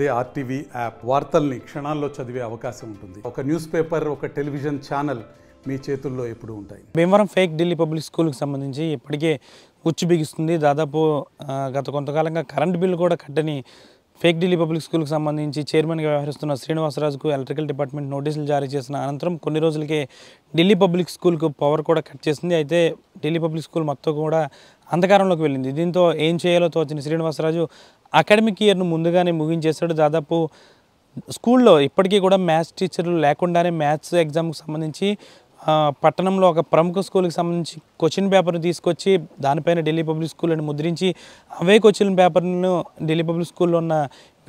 అదే RTV app వార్తల్ని క్షణాల్లో చదివే అవకాశం ఉంటుంది. ఒక న్యూస్ పేపర్, ఒక టెలివిజన్ ఛానల్ మీ చేతుల్లో ఎప్పుడూ ఉంటాయి. భీమవరం ఫేక్ ఢిల్లీ పబ్లిక్ స్కూల్కి సంబంధించి ఇప్పటికే ఉచ్చు బిగిస్తుంది. దాదాపు గత కొంతకాలంగా కరెంట్ బిల్లు కూడా కట్టని ఫేక్ ఢిల్లీ పబ్లిక్ స్కూల్కి సంబంధించి చైర్మన్గా వ్యవహరిస్తున్న శ్రీనివాసరాజుకు ఎలక్ట్రికల్ డిపార్ట్మెంట్ నోటీసులు జారీ చేసిన అనంతరం కొన్ని రోజులకే ఢిల్లీ పబ్లిక్ స్కూల్కు పవర్ కూడా కట్ చేసింది. అయితే ఢిల్లీ పబ్లిక్ స్కూల్ మొత్తం కూడా అంధకారంలోకి వెళ్ళింది. దీంతో ఏం చేయాలో తోచిన శ్రీనివాసరాజు అకాడమిక్ ఇయర్ను ముందుగానే ముగించేశాడు. దాదాపు స్కూల్లో ఇప్పటికీ కూడా మ్యాథ్స్ టీచర్లు లేకుండానే మ్యాథ్స్ ఎగ్జామ్కి సంబంధించి పట్టణంలో ఒక ప్రముఖ స్కూల్కి సంబంధించి క్వశ్చన్ పేపర్ని తీసుకొచ్చి దానిపైన ఢిల్లీ పబ్లిక్ స్కూల్ అని ముద్రించి అవే క్వశ్చన్ పేపర్ను ఢిల్లీ పబ్లిక్ స్కూల్లో ఉన్న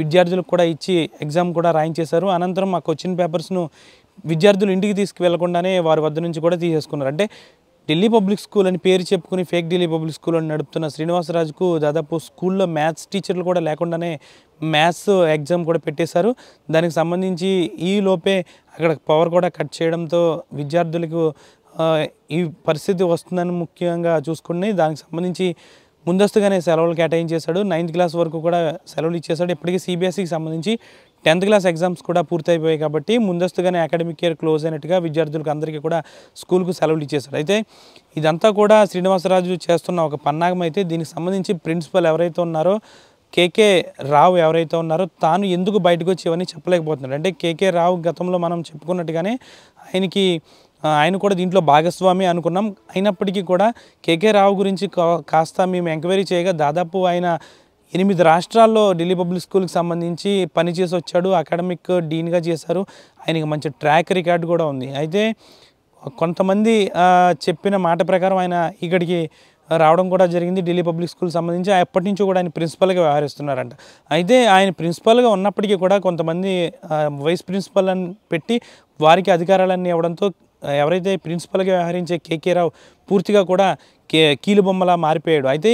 విద్యార్థులకు కూడా ఇచ్చి ఎగ్జామ్ కూడా రాయించేశారు. అనంతరం ఆ క్వశ్చన్ పేపర్స్ను విద్యార్థులు ఇంటికి తీసుకువెళ్లకుండానే వారి వద్ద నుంచి కూడా తీసేసుకున్నారు. అంటే ఢిల్లీ పబ్లిక్ స్కూల్ అని పేరు చెప్పుకుని ఫేక్ ఢిల్లీ పబ్లిక్ స్కూల్ అని నడుపుతున్న శ్రీనివాసరాజుకు దాదాపు స్కూల్లో మ్యాథ్స్ టీచర్లు కూడా లేకుండానే మ్యాథ్స్ ఎగ్జామ్ కూడా పెట్టేశారు. దానికి సంబంధించి ఈ లోపే అక్కడ పవర్ కూడా కట్ చేయడంతో విద్యార్థులకు ఈ పరిస్థితి వస్తుందని ముఖ్యంగా చూసుకుని దానికి సంబంధించి ముందస్తుగానే సెలవులు కేటాయించేశాడు. 9th క్లాస్ వరకు కూడా సెలవులు ఇచ్చేశాడు. ఇప్పటికీ సిబిఎస్ఈకి సంబంధించి 10th క్లాస్ ఎగ్జామ్స్ కూడా పూర్తయిపోయాయి కాబట్టి ముందస్తుగానే అకాడమిక్ ఇయర్ క్లోజ్ అయినట్టుగా విద్యార్థులకు అందరికీ కూడా స్కూల్కు సెలవులు ఇచ్చేశాడు. అయితే ఇదంతా కూడా శ్రీనివాసరాజు చేస్తున్న ఒక పన్నాగం. అయితే దీనికి సంబంధించి ప్రిన్సిపల్ ఎవరైతే ఉన్నారో కేకే రావు ఎవరైతే ఉన్నారో తాను ఎందుకు బయటకు వచ్చి ఇవన్నీ చెప్పలేకపోతున్నాడు. అంటే కేకే రావు గతంలో మనం చెప్పుకున్నట్టుగానే ఆయన కూడా దీంట్లో భాగస్వామి అనుకున్నాం. అయినప్పటికీ కూడా కేకే రావు గురించి కాస్త మేము ఎంక్వైరీ చేయగా దాదాపు ఆయన 8 రాష్ట్రాల్లో ఢిల్లీ పబ్లిక్ స్కూల్కి సంబంధించి పనిచేసి వచ్చాడు. అకాడమిక్ డీన్గా చేశారు. ఆయనకి మంచి ట్రాక్ రికార్డు కూడా ఉంది. అయితే కొంతమంది చెప్పిన మాట ప్రకారం ఆయన ఇక్కడికి రావడం కూడా జరిగింది. ఢిల్లీ పబ్లిక్ స్కూల్ సంబంధించి ఎప్పటి నుంచో కూడా ఆయన ప్రిన్సిపల్గా వ్యవహరిస్తున్నారంట. అయితే ఆయన ప్రిన్సిపల్గా ఉన్నప్పటికీ కూడా కొంతమంది వైస్ ప్రిన్సిపల్ అని పెట్టి వారికి అధికారాలన్నీ ఇవ్వడంతో ఎవరైతే ప్రిన్సిపల్గా వ్యవహరించే కేకే రావు పూర్తిగా కూడా కీలుబొమ్మలా మారిపోయాడు. అయితే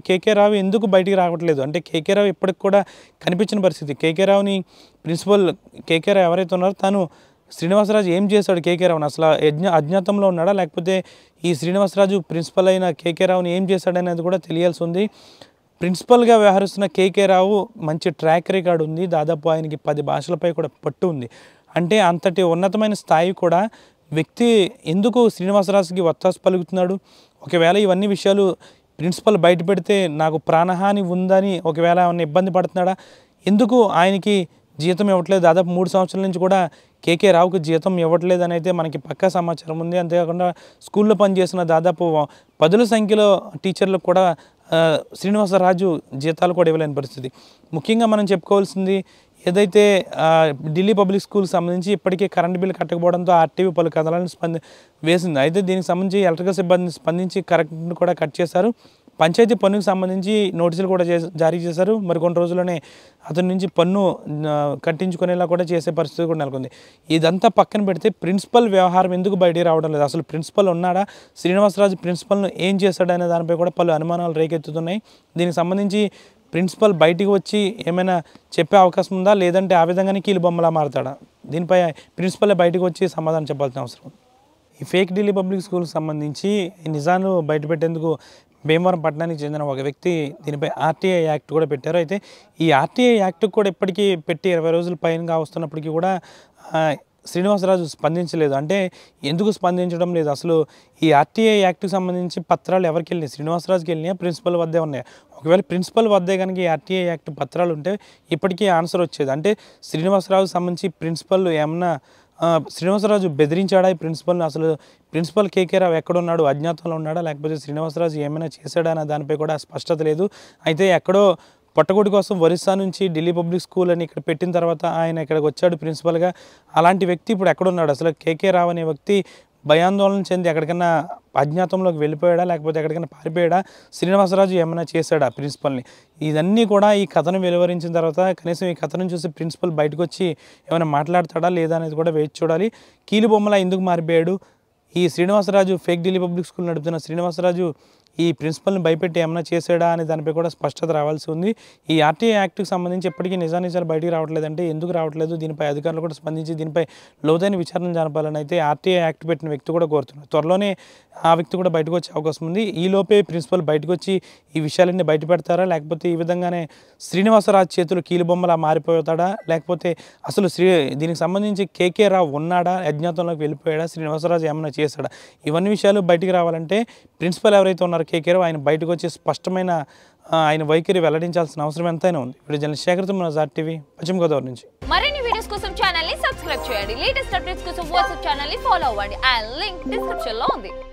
కేకే రావు ఎందుకు బయటికి రావట్లేదు అంటే కేకే రావు ఇప్పటికి కూడా కనిపించిన పరిస్థితి. కేకే రావుని ప్రిన్సిపల్ కేకే రావు ఎవరైతే ఉన్నారో తను శ్రీనివాసరాజు ఏం చేశాడు కేకే రావుని అసలు అజ్ఞాతంలో ఉన్నాడా లేకపోతే ఈ శ్రీనివాసరాజు ప్రిన్సిపల్ అయిన కేకే రావుని ఏం చేశాడనేది కూడా తెలియాల్సి ఉంది. ప్రిన్సిపల్గా వ్యవహరిస్తున్న కేకే రావు మంచి ట్రాక్ రికార్డు ఉంది. దాదాపు ఆయనకి 10 భాషలపై కూడా పట్టు ఉంది. అంటే అంతటి ఉన్నతమైన స్థాయి కూడా వ్యక్తి ఎందుకు శ్రీనివాసరాజుకి వత్తాసు పలుకుతున్నాడు? ఒకవేళ ఇవన్నీ విషయాలు ప్రిన్సిపల్ బయట పెడితే నాకు ప్రాణహాని ఉందని ఒకవేళ ఏమన్నా ఇబ్బంది పడుతున్నాడా? ఎందుకు ఆయనకి జీతం ఇవ్వట్లేదు? దాదాపు 3 సంవత్సరాల నుంచి కూడా కేకే రావుకి జీతం ఇవ్వట్లేదు అని అయితే మనకి పక్కా సమాచారం ఉంది. అంతేకాకుండా స్కూల్లో పనిచేసిన దాదాపు 10ల సంఖ్యలో టీచర్లకు కూడా శ్రీనివాసరాజు జీతాలు కూడా ఇవ్వలేని పరిస్థితి. ముఖ్యంగా మనం చెప్పుకోవాల్సింది ఏదైతే ఢిల్లీ పబ్లిక్ స్కూల్కి సంబంధించి ఇప్పటికే కరెంట్ బిల్లు కట్టకపోవడంతో ఆర్టీవీ పలు కథనాలను వేసింది. అయితే దీనికి సంబంధించి ఎలక్ట్రికల్ సిబ్బంది స్పందించి కరెంట్ను కూడా కట్ చేశారు. పంచాయతీ పన్నుకు సంబంధించి నోటీసులు కూడా జారీ చేశారు. మరికొన్ని రోజుల్లోనే అతని నుంచి పన్ను కట్టించుకునేలా కూడా చేసే పరిస్థితి కూడా నెలకొంది. ఇదంతా పక్కన పెడితే ప్రిన్సిపల్ వ్యవహారం ఎందుకు బయటికి రావడం లేదు? అసలు ప్రిన్సిపల్ ఉన్నాడా? శ్రీనివాసరాజు ప్రిన్సిపల్ను ఏం చేశాడనే దానిపై కూడా పలు అనుమానాలు రేకెత్తుతున్నాయి. దీనికి సంబంధించి ప్రిన్సిపల్ బయటికి వచ్చి ఏమైనా చెప్పే అవకాశం ఉందా లేదంటే ఆ విధంగానే కీలుబొమ్మలా మారుతాడా? దీనిపై ప్రిన్సిపల్ బయటకు వచ్చి సమాధానం చెప్పాల్సిన అవసరం. ఈ ఫేక్ ఢిల్లీ పబ్లిక్ స్కూల్కి సంబంధించి నిజాలు బయటపెట్టేందుకు భీమవరం పట్టణానికి చెందిన ఒక వ్యక్తి దీనిపై ఆర్టీఐ యాక్ట్ కూడా పెట్టారు. అయితే ఈ ఆర్టీఐ యాక్ట్ కూడా ఇప్పటికీ పెట్టి 20 రోజుల పైనగా వస్తున్నప్పటికీ కూడా శ్రీనివాసరాజు స్పందించలేదు. అంటే ఎందుకు స్పందించడం లేదు? అసలు ఈ ఆర్టీఐ యాక్ట్కి సంబంధించి పత్రాలు ఎవరికి వెళ్ళినాయి? శ్రీనివాసరాజుకి వెళ్ళినాయా? ప్రిన్సిపల్ వద్దే ఉన్నాయా? ఒకవేళ ప్రిన్సిపల్ వద్దే కనుక ఈ ఆర్టీఐ యాక్ట్ పత్రాలు ఉంటే ఇప్పటికీ ఆన్సర్ వచ్చేది. అంటే శ్రీనివాసరాజుకు సంబంధించి ప్రిన్సిపల్ ఏమన్నా శ్రీనివాసరాజు బెదిరించాడా ఈ ప్రిన్సిపల్ని? అసలు ప్రిన్సిపల్ కేకే రావు ఎక్కడున్నాడు? అజ్ఞాతంలో ఉన్నాడా లేకపోతే శ్రీనివాసరాజు ఏమైనా చేశాడా అన్న దానిపై కూడా స్పష్టత లేదు. అయితే ఎక్కడో పొట్టగొడి కోసం ఒరిస్సా నుంచి ఢిల్లీ పబ్లిక్ స్కూల్ అని ఇక్కడ పెట్టిన తర్వాత ఆయన ఇక్కడికి వచ్చాడు ప్రిన్సిపల్గా. అలాంటి వ్యక్తి ఇప్పుడు ఎక్కడున్నాడు? అసలు కేకే రావు అనే వ్యక్తి భయాందోళన చెంది ఎక్కడికైనా అజ్ఞాతంలోకి వెళ్ళిపోయాడా లేకపోతే ఎక్కడికైనా పారిపోయాడా? శ్రీనివాసరాజు ఏమైనా చేశాడా ప్రిన్సిపల్ని? ఇదన్నీ కూడా ఈ కథను వెలువరించిన తర్వాత కనీసం ఈ కథను చూసి ప్రిన్సిపల్ బయటకు వచ్చి ఏమైనా మాట్లాడతాడా లేదా అనేది కూడా వేచి చూడాలి. కీలుబొమ్మలా ఎందుకు మారిపోయాడు? ఈ Srinivasaraju fake Delhi public school నడుపుతున్న శ్రీనివాసరాజు ఈ ప్రిన్సిపల్ని భయపెట్టి ఏమైనా చేసాడా అనే దానిపై కూడా స్పష్టత రావాల్సి ఉంది. ఈ ఆర్టీఐ యాక్ట్కి సంబంధించి ఎప్పటికీ నిజానిజాలు బయటికి రావట్లేదంటే ఎందుకు రావట్లేదు, దీనిపై అధికారులు కూడా స్పందించి దీనిపై లోతైన విచారణ జరపాలని అయితే ఆర్టీఐ యాక్ట్ పెట్టిన వ్యక్తి కూడా కోరుతున్నారు. త్వరలోనే ఆ వ్యక్తి కూడా బయటకు వచ్చే అవకాశం ఉంది. ఈ లోపే ప్రిన్సిపల్ బయటకు వచ్చి ఈ విషయాలన్నీ బయట పెడతారా, లేకపోతే ఈ విధంగానే శ్రీనివాసరాజు చేతులు కీలుబొమ్మలా మారిపోతాడా, లేకపోతే అసలు దీనికి సంబంధించి కేకే రావు ఉన్నాడా, అజ్ఞాతంలోకి వెళ్ళిపోయాడా, శ్రీనివాసరాజు ఏమైనా చేశాడా, ఇవన్నీ విషయాలు బయటికి రావాలంటే ప్రిన్సిపల్ ఎవరైతే ఉన్నారో కేకే రావు ఆయన బయటకు వచ్చి స్పష్టమైన ఆయన వైఖరి వెల్లడించాల్సిన అవసరం ఎంతైనా ఉంది. వీడియో జర్నలిస్ట్ శేఖర్తో మన జాట్ టీవీ, పశ్చిమ గోదావరి నుంచి. మరిన్ని వీడియోస్ కోసం ఛానల్ ని సబ్స్క్రైబ్ చేయండి. లేటెస్ట్ అప్డేట్స్ కోసం వాట్సాప్ ఛానల్ ని ఫాలో అవ్వండి. ఆ లింక్ డిస్క్రిప్షన్ లో ఉంది.